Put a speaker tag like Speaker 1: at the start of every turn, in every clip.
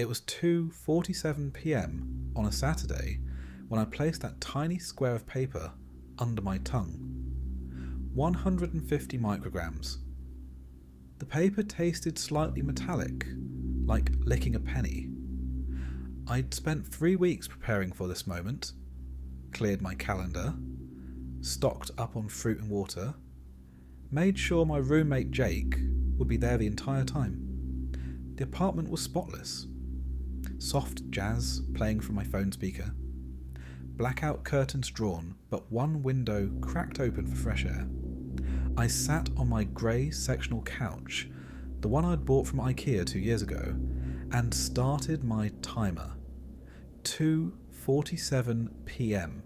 Speaker 1: It was 2:47 p.m. on a Saturday when I placed that tiny square of paper under my tongue. 150 micrograms. The paper tasted slightly metallic, like licking a penny. I'd spent 3 weeks preparing for this moment, cleared my calendar, stocked up on fruit and water, made sure my roommate Jake would be there the entire time. The apartment was spotless. Soft jazz playing from my phone speaker. Blackout curtains drawn, but one window cracked open for fresh air. I sat on my grey sectional couch, the one I'd bought from IKEA 2 years ago, and started my timer. 2:47 p.m.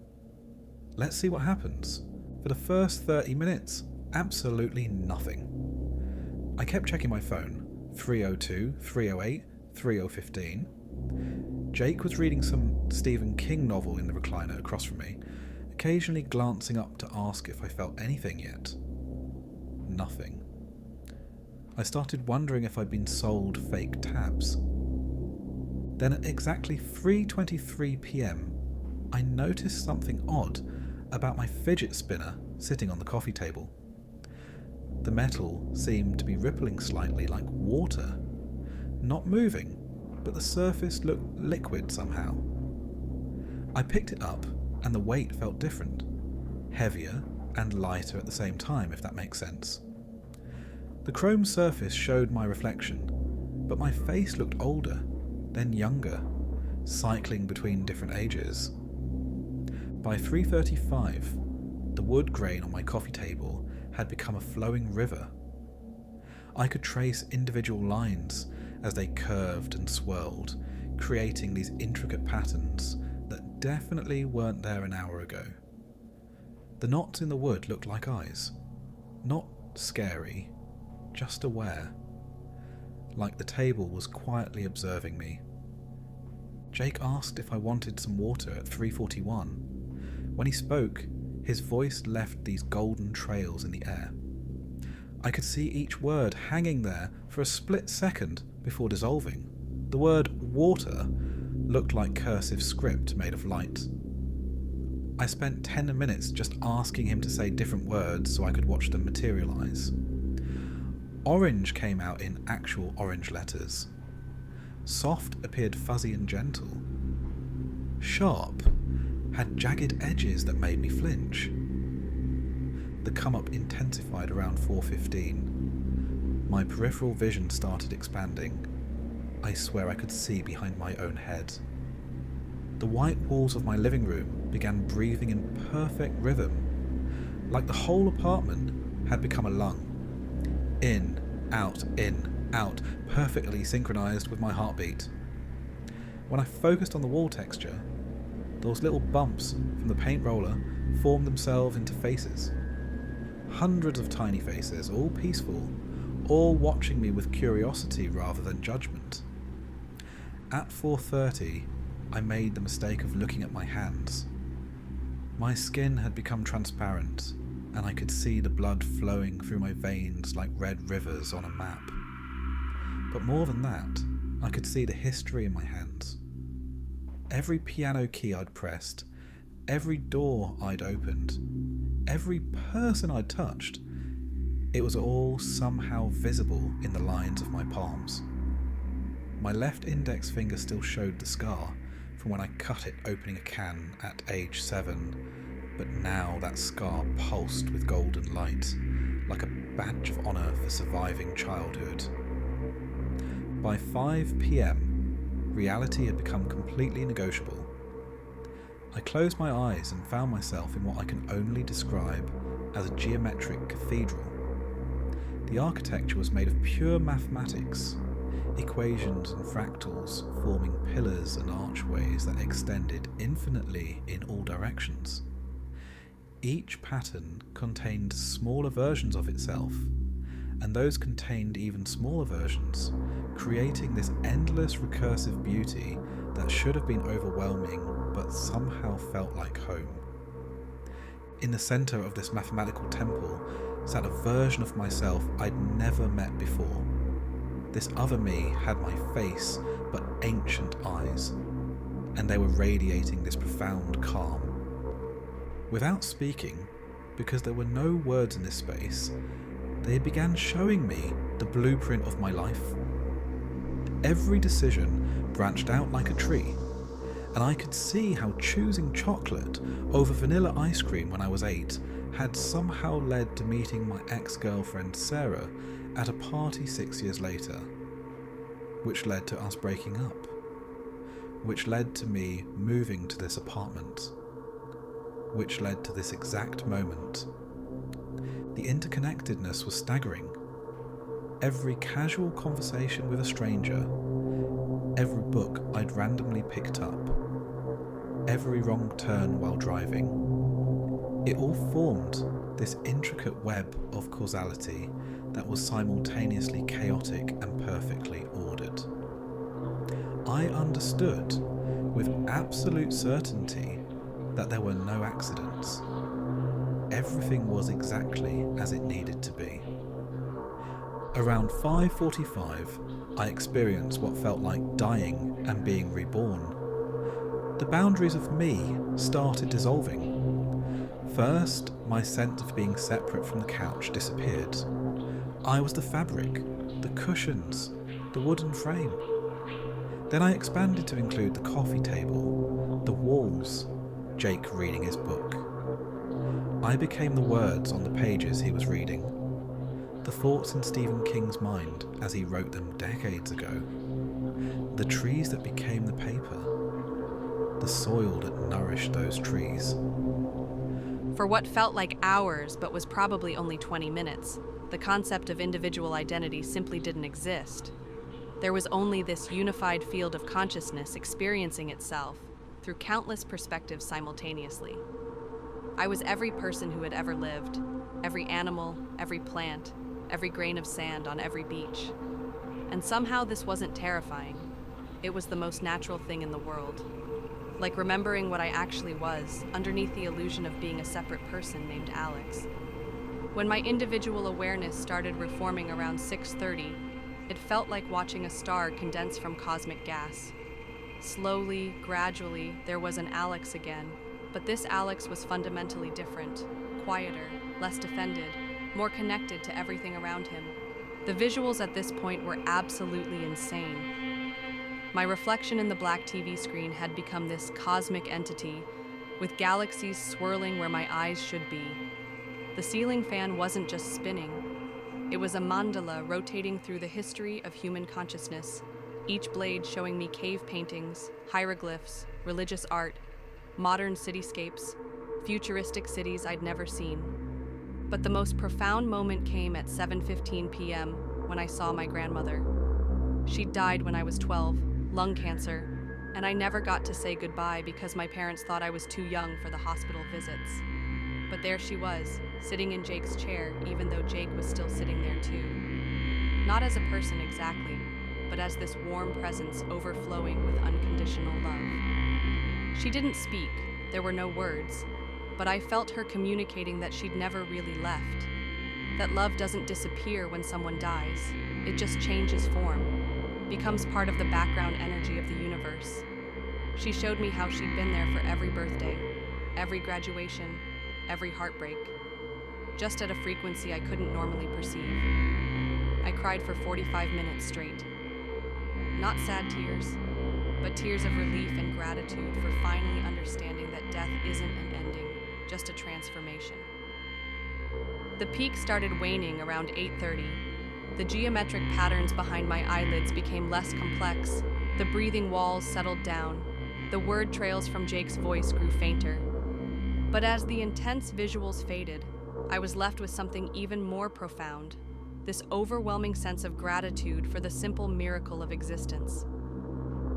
Speaker 1: Let's see what happens. For the first 30 minutes, absolutely nothing. I kept checking my phone. 3:02, 3:08, 3:15. Jake was reading some Stephen King novel in the recliner across from me, occasionally glancing up to ask if I felt anything yet. Nothing. I started wondering if I'd been sold fake tabs. Then at exactly 3:23 p.m, I noticed something odd about my fidget spinner sitting on the coffee table. The metal seemed to be rippling slightly like water, not moving, but the surface looked liquid somehow. I picked it up and the weight felt different, heavier and lighter at the same time, if that makes sense. The chrome surface showed my reflection, but my face looked older, then younger, cycling between different ages. By 3:35, the wood grain on my coffee table had become a flowing river. I could trace individual lines as they curved and swirled, creating these intricate patterns that definitely weren't there an hour ago. The knots in the wood looked like eyes. Not scary, just aware. Like the table was quietly observing me. Jake asked if I wanted some water at 3:41. When he spoke, his voice left these golden trails in the air. I could see each word hanging there for a split second before dissolving. The word water looked like cursive script made of light. I spent 10 minutes just asking him to say different words so I could watch them materialize. Orange came out in actual orange letters. Soft appeared fuzzy and gentle. Sharp had jagged edges that made me flinch. The come-up intensified around 4:15. My peripheral vision started expanding. I swear I could see behind my own head. The white walls of my living room began breathing in perfect rhythm, like the whole apartment had become a lung. In, out, perfectly synchronized with my heartbeat. When I focused on the wall texture, those little bumps from the paint roller formed themselves into faces. Hundreds of tiny faces, all peaceful, all watching me with curiosity rather than judgment. At 4:30, I made the mistake of looking at my hands. My skin had become transparent, and I could see the blood flowing through my veins like red rivers on a map. But more than that, I could see the history in my hands. Every piano key I'd pressed, every door I'd opened, every person I'd touched, it was all somehow visible in the lines of my palms. My left index finger still showed the scar from when I cut it opening a can at age 7, but now that scar pulsed with golden light, like a badge of honour for surviving childhood. By 5 p.m, reality had become completely negotiable. I closed my eyes and found myself in what I can only describe as a geometric cathedral. The architecture was made of pure mathematics, equations and fractals forming pillars and archways that extended infinitely in all directions. Each pattern contained smaller versions of itself, and those contained even smaller versions, creating this endless recursive beauty that should have been overwhelming but somehow felt like home. In the centre of this mathematical temple sat a version of myself I'd never met before. This other me had my face, but ancient eyes, and they were radiating this profound calm. Without speaking, because there were no words in this space, they began showing me the blueprint of my life. Every decision branched out like a tree, and I could see how choosing chocolate over vanilla ice cream when I was 8 had somehow led to meeting my ex-girlfriend Sarah at a party 6 years later, which led to us breaking up, which led to me moving to this apartment, which led to this exact moment. The interconnectedness was staggering. Every casual conversation with a stranger, every book I'd randomly picked up, every wrong turn while driving, it all formed this intricate web of causality that was simultaneously chaotic and perfectly ordered. I understood with absolute certainty that there were no accidents. Everything was exactly as it needed to be. Around 5:45, I experienced what felt like dying and being reborn. The boundaries of me started dissolving. First, my sense of being separate from the couch disappeared. I was the fabric, the cushions, the wooden frame. Then I expanded to include the coffee table, the walls, Jake reading his book. I became the words on the pages he was reading, the thoughts in Stephen King's mind as he wrote them decades ago, the trees that became the paper, the soil that nourished those trees.
Speaker 2: For what felt like hours but was probably only 20 minutes, the concept of individual identity simply didn't exist. There was only this unified field of consciousness experiencing itself through countless perspectives simultaneously. I was every person who had ever lived, every animal, every plant, every grain of sand on every beach. And somehow this wasn't terrifying. It was the most natural thing in the world. Like remembering what I actually was, underneath the illusion of being a separate person named Alex. When my individual awareness started reforming around 6:30, it felt like watching a star condense from cosmic gas. Slowly, gradually, there was an Alex again, but this Alex was fundamentally different, quieter, less defended, more connected to everything around him. The visuals at this point were absolutely insane. My reflection in the black TV screen had become this cosmic entity, with galaxies swirling where my eyes should be. The ceiling fan wasn't just spinning. It was a mandala rotating through the history of human consciousness, each blade showing me cave paintings, hieroglyphs, religious art, modern cityscapes, futuristic cities I'd never seen. But the most profound moment came at 7:15 p.m. when I saw my grandmother. She died when I was 12, lung cancer, and I never got to say goodbye because my parents thought I was too young for the hospital visits. But there she was, sitting in Jake's chair, even though Jake was still sitting there too. Not as a person exactly, but as this warm presence overflowing with unconditional love. She didn't speak, there were no words, but I felt her communicating that she'd never really left. That love doesn't disappear when someone dies, it just changes form, becomes part of the background energy of the universe. She showed me how she'd been there for every birthday, every graduation, every heartbreak, just at a frequency I couldn't normally perceive. I cried for 45 minutes straight. Not sad tears, but tears of relief and gratitude for finally understanding that death isn't an ending, just a transformation. The peak started waning around 8:30. The geometric patterns behind my eyelids became less complex, the breathing walls settled down, the word trails from Jake's voice grew fainter. But as the intense visuals faded, I was left with something even more profound, this overwhelming sense of gratitude for the simple miracle of existence.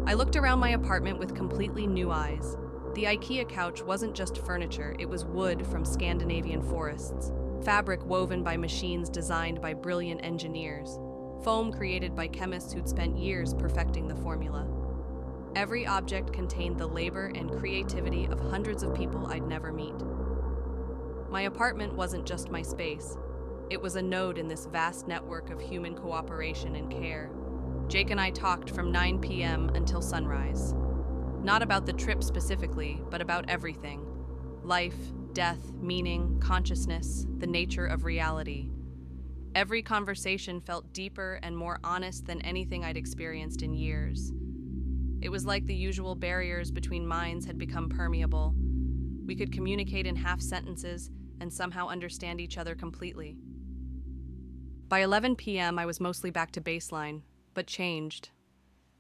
Speaker 2: I looked around my apartment with completely new eyes. The IKEA couch wasn't just furniture, it was wood from Scandinavian forests, fabric woven by machines designed by brilliant engineers, foam created by chemists who'd spent years perfecting the formula. Every object contained the labor and creativity of hundreds of people I'd never meet. My apartment wasn't just my space. It was a node in this vast network of human cooperation and care. Jake and I talked from 9 p.m. until sunrise. Not about the trip specifically, but about everything. Life, death, meaning, consciousness, the nature of reality. Every conversation felt deeper and more honest than anything I'd experienced in years. It was like the usual barriers between minds had become permeable. We could communicate in half sentences and somehow understand each other completely. By 11 p.m., I was mostly back to baseline, but changed.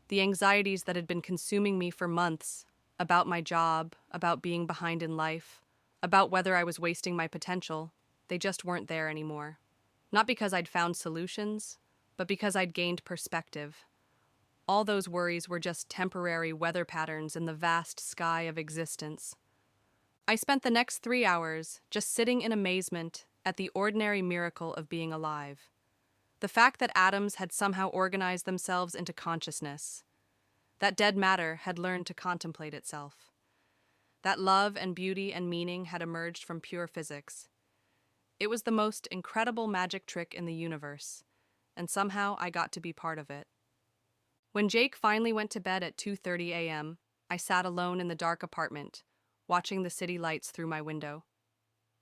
Speaker 2: The anxieties that had been consuming me for months, about my job, about being behind in life, about whether I was wasting my potential, they just weren't there anymore. Not because I'd found solutions, but because I'd gained perspective. All those worries were just temporary weather patterns in the vast sky of existence. I spent the next 3 hours just sitting in amazement at the ordinary miracle of being alive. The fact that atoms had somehow organized themselves into consciousness. That dead matter had learned to contemplate itself. That love and beauty and meaning had emerged from pure physics. It was the most incredible magic trick in the universe, and somehow I got to be part of it. When Jake finally went to bed at 2:30 a.m., I sat alone in the dark apartment, watching the city lights through my window.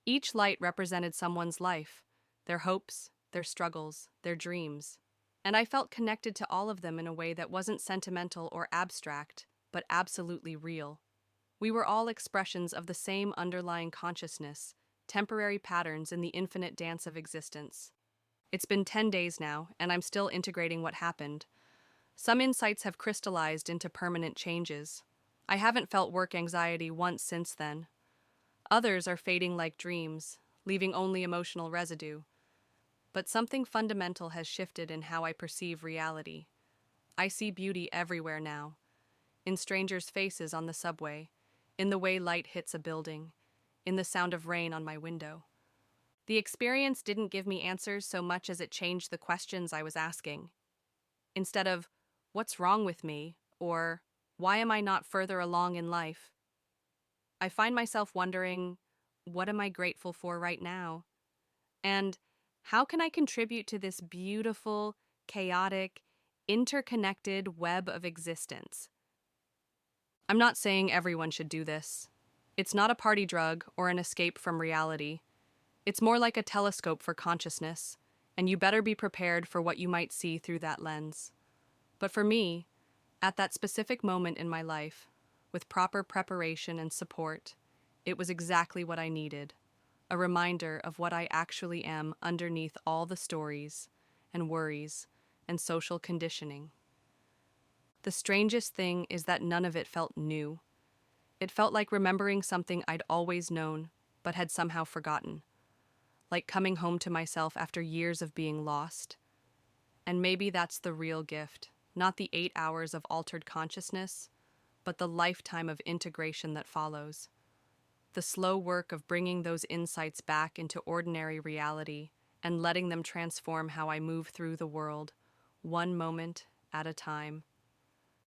Speaker 2: Each light represented someone's life, their hopes, their struggles, their dreams, and I felt connected to all of them in a way that wasn't sentimental or abstract, but absolutely real. We were all expressions of the same underlying consciousness, temporary patterns in the infinite dance of existence. It's been 10 days now, and I'm still integrating what happened. Some insights have crystallized into permanent changes. I haven't felt work anxiety once since then. Others are fading like dreams, leaving only emotional residue. But something fundamental has shifted in how I perceive reality. I see beauty everywhere now. In strangers' faces on the subway, in the way light hits a building, in the sound of rain on my window. The experience didn't give me answers so much as it changed the questions I was asking. Instead of, "What's wrong with me?" or "Why am I not further along in life?" I find myself wondering, what am I grateful for right now? And how can I contribute to this beautiful, chaotic, interconnected web of existence? I'm not saying everyone should do this. It's not a party drug or an escape from reality. It's more like a telescope for consciousness, and you better be prepared for what you might see through that lens. But for me, at that specific moment in my life, with proper preparation and support, it was exactly what I needed. A reminder of what I actually am underneath all the stories and worries and social conditioning. The strangest thing is that none of it felt new. It felt like remembering something I'd always known, but had somehow forgotten. Like coming home to myself after years of being lost. And maybe that's the real gift, not the 8 hours of altered consciousness, but the lifetime of integration that follows. The slow work of bringing those insights back into ordinary reality and letting them transform how I move through the world, one moment at a time.